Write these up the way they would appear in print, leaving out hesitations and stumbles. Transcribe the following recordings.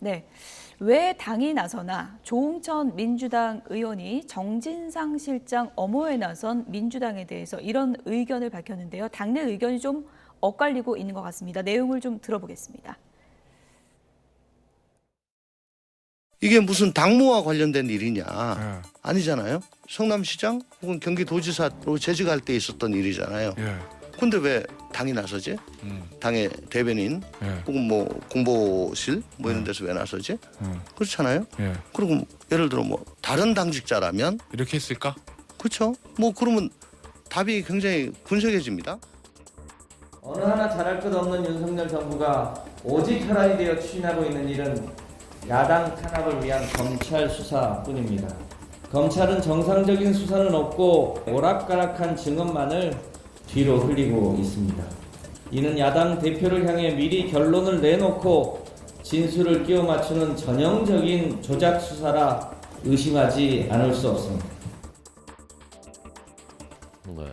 네. 왜 당이 나서나 조응천 민주당 의원이 정진상 실장 엄호에 나선 민주당에 대해서 이런 의견을 밝혔는데요. 당내 의견이 좀 엇갈리고 있는 것 같습니다. 내용을 좀 들어보겠습니다. 이게 무슨 당무와 관련된 일이냐. 아니잖아요. 성남시장 혹은 경기도지사로 재직할 때 있었던 일이잖아요. 근데 왜 당이 나서지? 당의 대변인 혹은 뭐 공보실 뭐 이런 데서 왜 나서지? 그렇잖아요. 그리고 예를 들어 뭐 다른 당직자라면 이렇게 했을까? 그렇죠. 뭐 그러면 답이 굉장히 군색해집니다. 어느 하나 잘할 것 없는 윤석열 정부가 오직 혈안이 되어 추진하고 있는 일은 야당 탄압을 위한 검찰 수사뿐입니다. 검찰은 정상적인 수사는 없고 오락가락한 증언만을 뒤로 흘리고 있습니다. 이는 야당 대표를 향해 미리 결론을 내놓고 진술을 끼워 맞추는 전형적인 조작 수사라 의심하지 않을 수 없습니다. 네.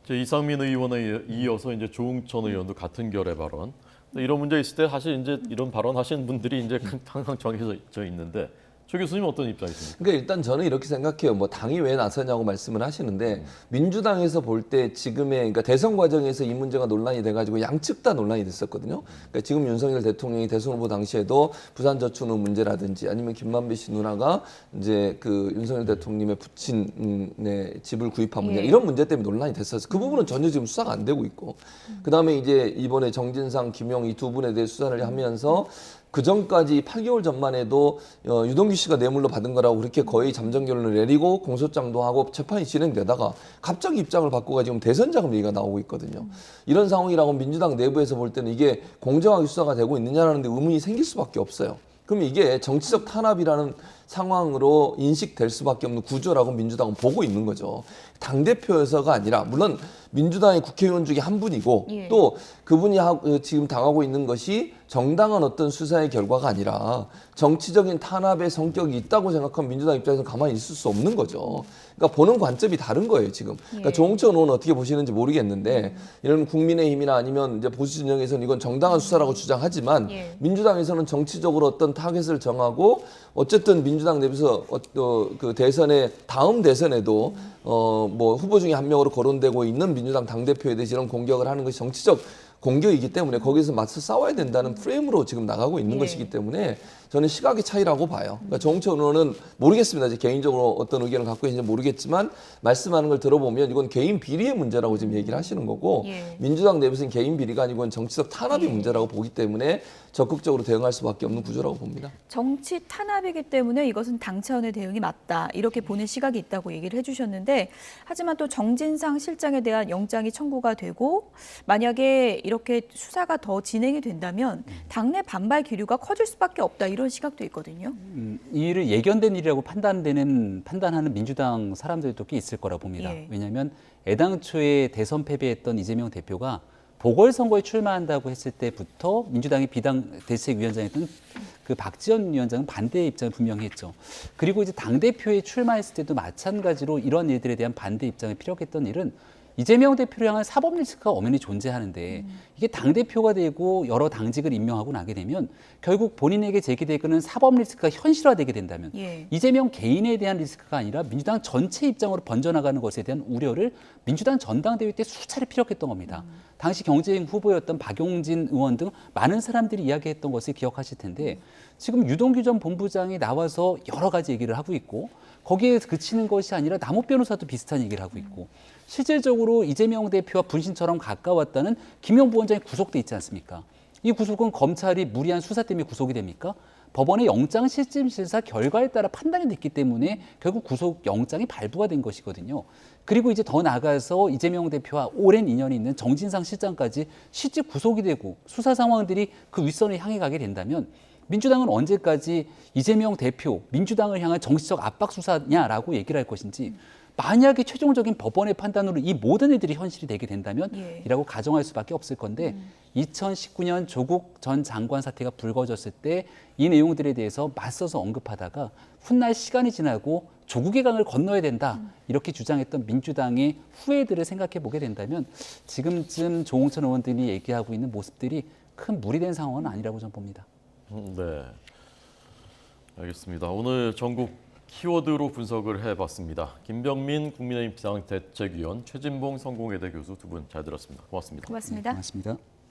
이제 이상민 의원에 이어서 이제 조응천 의원도 같은 결의 발언. 이런 문제 있을 때 사실 이제 이런 발언 하시는 분들이 이제 항상 정해져 있는데 조 교수님 어떤 입장이십니까? 그러니까 일단 저는 이렇게 생각해요. 뭐 당이 왜 나서냐고 말씀을 하시는데 민주당에서 볼 때 지금의 그러니까 대선 과정에서 이 문제가 논란이 돼가지고 양측 다 논란이 됐었거든요. 그러니까 지금 윤석열 대통령이 대선 후보 당시에도 부산저축은행 문제라든지 아니면 김만배 씨 누나가 이제 그 윤석열 대통령의 부친의 집을 구입한 문제 이런 문제 때문에 논란이 됐었어요. 그 부분은 전혀 지금 수사가 안 되고 있고 그 다음에 이제 이번에 정진상, 김용 이 두 분에 대해 수사를 하면서 그 전까지 8개월 전만 해도 유동규 씨가 뇌물로 받은 거라고 그렇게 거의 잠정 결론을 내리고 공소장도 하고 재판이 진행되다가 갑자기 입장을 바꿔가 지금 대선 자금 얘기가 나오고 있거든요. 이런 상황이라고 민주당 내부에서 볼 때는 이게 공정하게 수사가 되고 있느냐라는 데 의문이 생길 수밖에 없어요. 그럼 이게 정치적 탄압이라는 상황으로 인식될 수밖에 없는 구조라고 민주당은 보고 있는 거죠. 당대표여서가 아니라 물론 민주당의 국회의원 중에 한 분이고 또 그분이 지금 당하고 있는 것이 정당한 어떤 수사의 결과가 아니라 정치적인 탄압의 성격이 있다고 생각하면 민주당 입장에서는 가만히 있을 수 없는 거죠. 그러니까 보는 관점이 다른 거예요, 지금. 그러니까 조응천 의원은 어떻게 보시는지 모르겠는데 이런 국민의힘이나 아니면 이제 보수 진영에서는 이건 정당한 수사라고 주장하지만 민주당에서는 정치적으로 어떤 타겟을 정하고 어쨌든 민주당 내부에서 그 대선에 다음 대선에도 뭐 후보 중에 한 명으로 거론되고 있는 민주당 당대표에 대해서 이런 공격을 하는 것이 정치적 공격이기 때문에 거기서 맞서 싸워야 된다는 프레임으로 지금 나가고 있는 것이기 때문에 저는 시각의 차이라고 봐요. 그러니까 조응천 의원은 모르겠습니다. 이제 개인적으로 어떤 의견을 갖고 있는지 모르겠지만 말씀하는 걸 들어보면 이건 개인 비리의 문제라고 지금 얘기를 하시는 거고 민주당 내부에서는 개인 비리가 아니고 정치적 탄압의 문제라고 보기 때문에 적극적으로 대응할 수밖에 없는 구조라고 봅니다. 정치 탄압이기 때문에 이것은 당 차원의 대응이 맞다. 이렇게 보는 시각이 있다고 얘기를 해주셨는데 하지만 또 정진상 실장에 대한 영장이 청구가 되고 만약에 이렇게 수사가 더 진행이 된다면 당내 반발 기류가 커질 수밖에 없다. 이런 시각도 있거든요. 이 일을 예견된 일이라고 판단하는 민주당 사람들도 꽤 있을 거라 봅니다. 왜냐하면 애당초에 대선 패배했던 이재명 대표가 보궐선거에 출마한다고 했을 때부터 민주당의 비당대책위원장이었던 그 박지원 위원장은 반대 입장을 분명히 했죠. 그리고 이제 당대표에 출마했을 때도 마찬가지로 이런 일들에 대한 반대 입장을 피력했던 일은 이재명 대표를 향한 사법 리스크가 엄연히 존재하는데 이게 당대표가 되고 여러 당직을 임명하고 나게 되면 결국 본인에게 제기되는 사법 리스크가 현실화되게 된다면 이재명 개인에 대한 리스크가 아니라 민주당 전체 입장으로 번져나가는 것에 대한 우려를 민주당 전당대회 때 수차례 피력했던 겁니다. 당시 경쟁 후보였던 박용진 의원 등 많은 사람들이 이야기했던 것을 기억하실 텐데 지금 유동규 전 본부장이 나와서 여러 가지 얘기를 하고 있고 거기에 그치는 것이 아니라 남욱 변호사도 비슷한 얘기를 하고 있고 실질적으로 이재명 대표와 분신처럼 가까웠다는 김용 부원장이 구속돼 있지 않습니까? 이 구속은 검찰이 무리한 수사 때문에 구속이 됩니까? 법원의 영장실질심사 결과에 따라 판단이 됐기 때문에 결국 구속영장이 발부가 된 것이거든요. 그리고 이제 더 나아가서 이재명 대표와 오랜 인연이 있는 정진상 실장까지 실질 구속이 되고 수사 상황들이 그 윗선을 향해 가게 된다면 민주당은 언제까지 이재명 대표, 민주당을 향한 정치적 압박 수사냐라고 얘기를 할 것인지 만약에 최종적인 법원의 판단으로 이 모든 일들이 현실이 되게 된다면 이라고 가정할 수밖에 없을 건데 2019년 조국 전 장관 사태가 불거졌을 때 이 내용들에 대해서 맞서서 언급하다가 훗날 시간이 지나고 조국의 강을 건너야 된다 이렇게 주장했던 민주당의 후회들을 생각해 보게 된다면 지금쯤 조응천 의원들이 얘기하고 있는 모습들이 큰 무리된 상황은 아니라고 저는 봅니다. 네. 알겠습니다. 오늘 전국 키워드로 분석을 해봤습니다. 김병민 국민의힘 비상대책위원, 최진봉 성공회대 교수 두 분 잘 들었습니다. 고맙습니다. 고맙습니다. 고맙습니다.